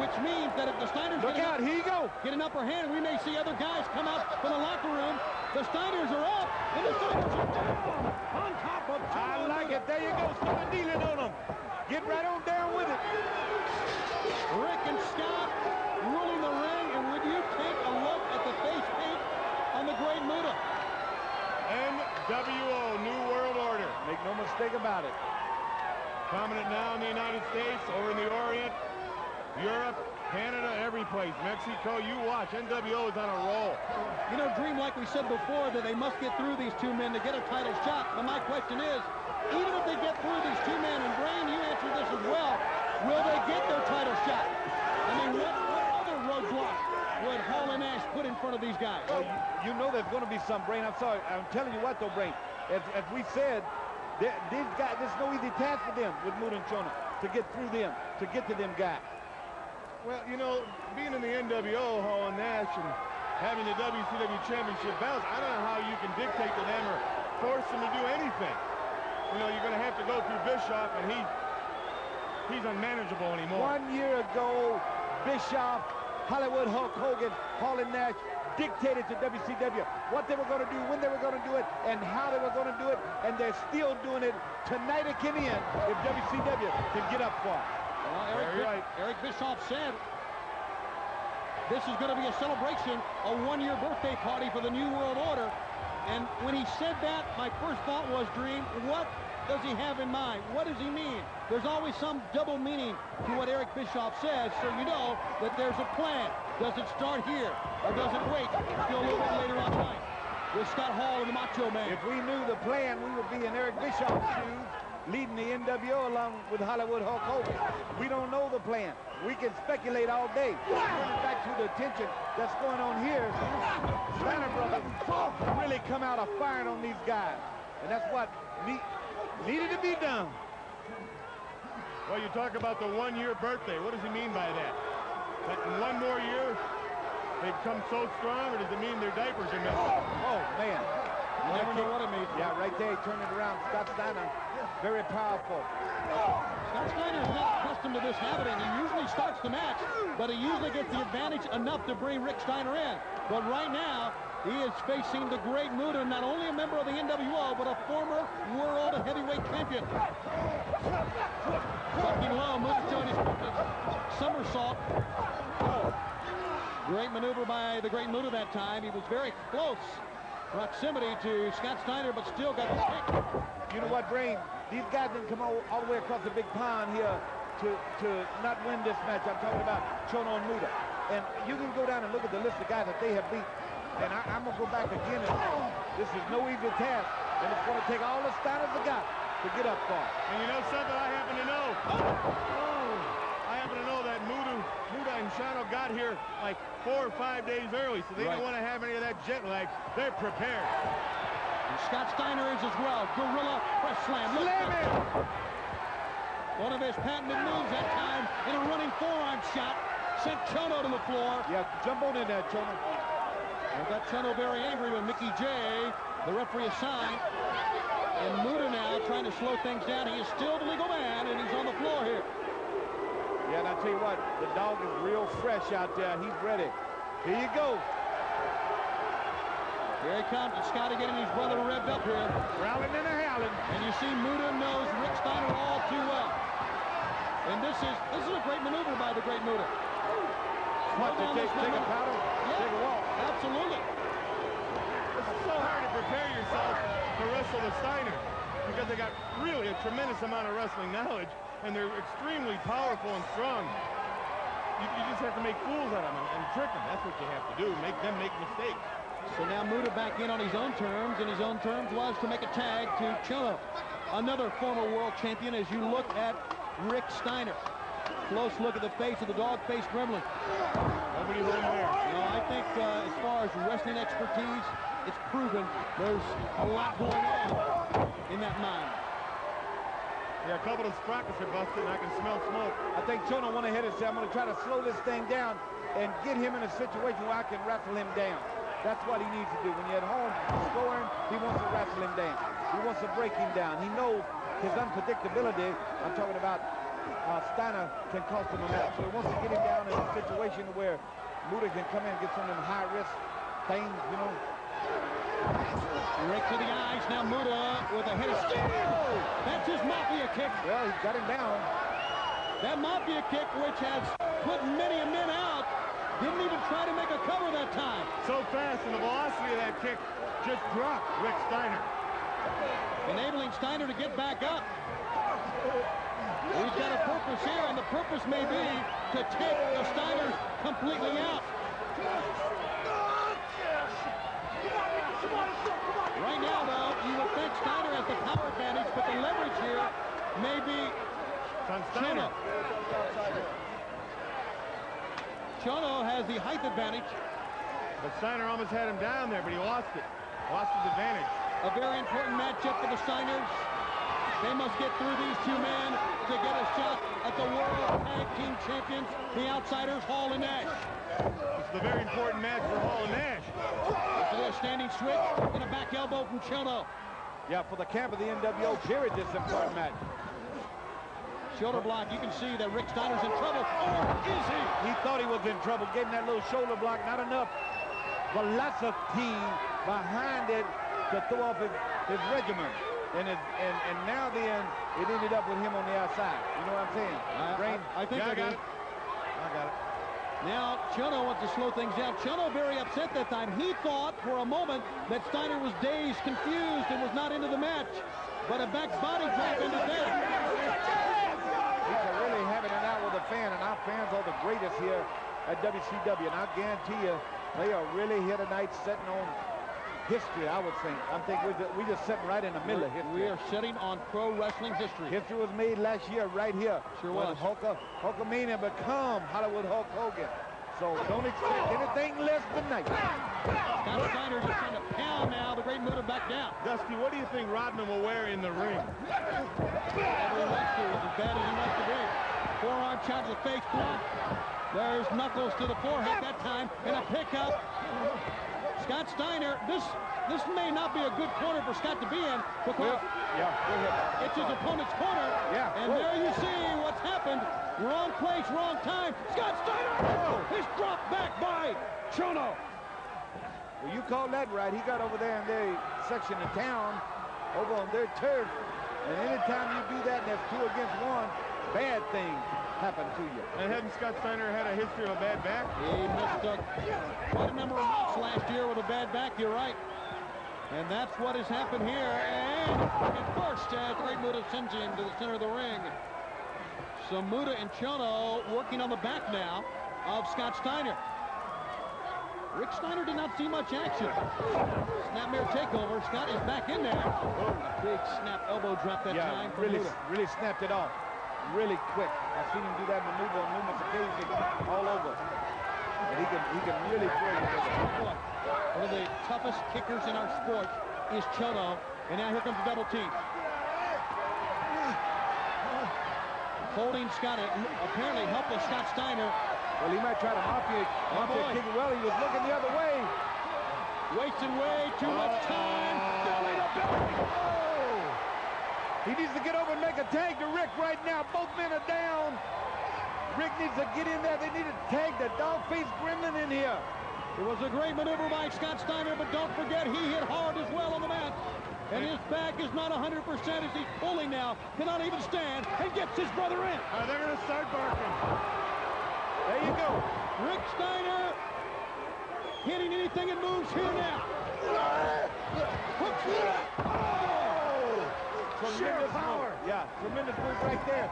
which means that if the Steiners Look out, here you go. get an upper hand, we may see other guys come out from the locker room. The Steiners are up, and the Steiners are down on top of I like it. There you go. Start dealing on them. Get right on down with it. Rick and Scott ruling the ring, and would you take a look at the face paint on the Great Muta? NWO, New World Order. Make no mistake about it. Prominent now in the United States, over in the Orient, Europe, Canada, every place. Mexico, you watch. NWO is on a roll. You know, Dream, like we said before, that they must get through these two men to get a title shot. But my question is, even if they get through these two men, and Brain, you answered this as well, will they get their title shot? I mean, what other roadblock would Hall and Nash put in front of these guys? Well, you know there's going to be some, Brain. I'm sorry. I'm telling you what, though, Brain. As we said, these guys, there's no easy task for them with Muta and Chono to get through them, to get to them guys. Well, you know, being in the NWO, Hall and Nash, and having the WCW Championship belts, I don't know how you can dictate to them or force them to do anything. You know, you're going to have to go through Bischoff, and he's unmanageable anymore. 1 year ago, Bischoff, Hollywood Hulk Hogan, Hall and Nash dictated to WCW what they were going to do, when they were going to do it, and how they were going to do it, and they're still doing it tonight again if WCW can get up for it. Well, Eric Bischoff said this is going to be a celebration, a one-year birthday party for the New World Order. And when he said that, my first thought was, Dream, what does he have in mind? What does he mean? There's always some double meaning to what Eric Bischoff says, so you know that there's a plan. Does it start here, or does it wait until a little bit later on tonight with Scott Hall and the Macho Man? If we knew the plan, we would be in Eric Bischoff's shoes, leading the NWO along with Hollywood Hulk Hogan. We don't know the plan. We can speculate all day. Bringing back to the attention that's going on here, Steiner brothers really come out of firing on these guys. And that's what needed to be done. Well, you talk about the one-year birthday. What does he mean by that? That in one more year, they become so strong, or does it mean their diapers are missing? Oh, man. You never know what it means. Yeah, right there, he turned it around. Scott Steiner, very powerful. Scott Steiner is not accustomed to this happening. He usually starts the match, but he usually gets the advantage enough to bring Rick Steiner in. But right now, he is facing the Great Muta, not only a member of the NWO, but a former world heavyweight champion. Ducking low, Muta showing his somersault. Great maneuver by the Great Muta that time. He was very close proximity to Scott Steiner, but still got the kick. You know what, Brain? These guys didn't come all the way across the big pond here to not win this match. I'm talking about Chono and Muta. And you can go down and look at the list of guys that they have beat. And I'm going to go back again and say, this is no easy task. And it's going to take all the Steiners have got to get up for it. And you know something I happen to know? I happen to know that Muta and Chono got here like 4 or 5 days early, so they didn't want to have any of that jet lag. They're prepared. And Scott Steiner is as well. Gorilla press slam. Slam it! One of his patented moves that time in a running forearm shot sent Chono to the floor. Yeah, jump on in there, Chono. And got Chono very angry when Mickey J, the referee, assigned. And Muta now trying to slow things down. He is still the legal man, and he's on the floor here. Yeah, and I tell you what, the dog is real fresh out there. He's ready. Here you go. Here he comes, and Scotty getting his brother revved up here. Growling and a howling. And you see Muta knows Rick Steiner all too well. And this is a great maneuver by the Great Muta. What, to take a powder? Yeah, take a walk? Absolutely. It's so hard to prepare yourself to wrestle the Steiners because they got really a tremendous amount of wrestling knowledge, and they're extremely powerful and strong. You just have to make fools out of them and trick them. That's what you have to do, make them make mistakes. So now Muta back in on his own terms, and his own terms was to make a tag to Chono, another former world champion, as you look at Rick Steiner. Close look at the face of the dog-faced gremlin. Nobody's in there. You know, I think as far as wrestling expertise, it's proven there's a lot going on in that mind. Yeah, a couple of sprockets are busted, and I can smell smoke. I think Chono went ahead and said, I'm going to try to slow this thing down and get him in a situation where I can wrestle him down. That's what he needs to do. When you're at home scoring, he wants to wrestle him down. He wants to break him down. He knows his unpredictability. I'm talking about Steiner can cost him a match. So he wants to get him down in a situation where Muta can come in and get some of them high-risk things, you know. Rick to the eyes. Now Muta with a head of steel. That's his Mafia kick. Well, he's got him down. That Mafia kick, which has put many a men out, didn't even try to make a cover that time. So fast, and the velocity of that kick just dropped Rick Steiner. Enabling Steiner to get back up. He's got a purpose here, and the purpose may be to take the Steiners completely out. Right now, though, you would think Steiner has the power advantage, but the leverage here may be on Steiner. Chono has the height advantage. But Steiner almost had him down there, but he lost it. Lost his advantage. A very important matchup for the Steiners. They must get through these two men to get a shot at the World Tag Team Champions, the Outsiders, Hall and Nash. This is a very important match for Hall and Nash. A standing switch and a back elbow from Chono. Yeah, for the camp of the NWO, very this important match. Shoulder block, you can see that Rick Steiner's in trouble. Or is he? He thought he was in trouble, gave him that little shoulder block, not enough velocity behind it to throw off his regiment. And now then, it ended up with him on the outside. You know what I'm saying? I think yeah, I got it. I got it. Now, Chono wants to slow things down. Chono very upset that time. He thought for a moment that Steiner was dazed, confused, and was not into the match. But a back body drop into that. He's really having it out with a fan, and our fans are the greatest here at WCW. And I guarantee you, they are really here tonight setting on history, I would think. I think we're just sitting right in the middle of history. We are sitting on pro wrestling history. History was made last year right here. Sure was. Hulkamania become Hollywood Hulk Hogan. So don't expect anything less tonight. Scott Steiner just trying to pound now. The Great Muta back down. Dusty, what do you think Rodman will wear in the ring? Whatever he wants to, as bad as he wants to be. Forearm shot to the face block. There's knuckles to the forehead that time, and a pickup. Scott Steiner, this may not be a good corner for Scott to be in because it's his opponent's corner. Yeah. And there you see what's happened. Wrong place, wrong time. Scott Steiner is dropped back by Chono. Well, you call that right. He got over there in their section of town, over on their turf. And anytime you do that and that's 2 against 1, bad things happen to you. And hadn't Scott Steiner had a history of a bad back? He missed quite a number of months last year with a bad back, you're right. And that's what has happened here. And first, Great Muta sends him to the center of the ring. So Muta and Chono working on the back now of Scott Steiner. Rick Steiner did not see much action. Snapmare takeover. Scott is back in there. A big snap elbow drop that time for Muta. Really snapped it off. Really quick. I've seen him do that maneuver on numerous occasions all over. And he can really throw it. One of the toughest kickers in our sport is Chono. And now here comes the double team. Holding Scott, apparently helpless Scott Steiner. Well, he might try to mafia kick it. Well, he was looking the other way. Wasting way too much time. Belly to belly. Oh! He needs to get over and make a tag to Rick right now. Both men are down. Rick needs to get in there. They need to tag the dog-faced gremlin in here. It was a great maneuver by Scott Steiner, but don't forget he hit hard as well on the mat. And his back is not 100% as he's pulling now. Cannot even stand and gets his brother in. They're going to start barking. There you go. Rick Steiner hitting anything that moves here now. Tremendous power. Yeah, tremendous move right there.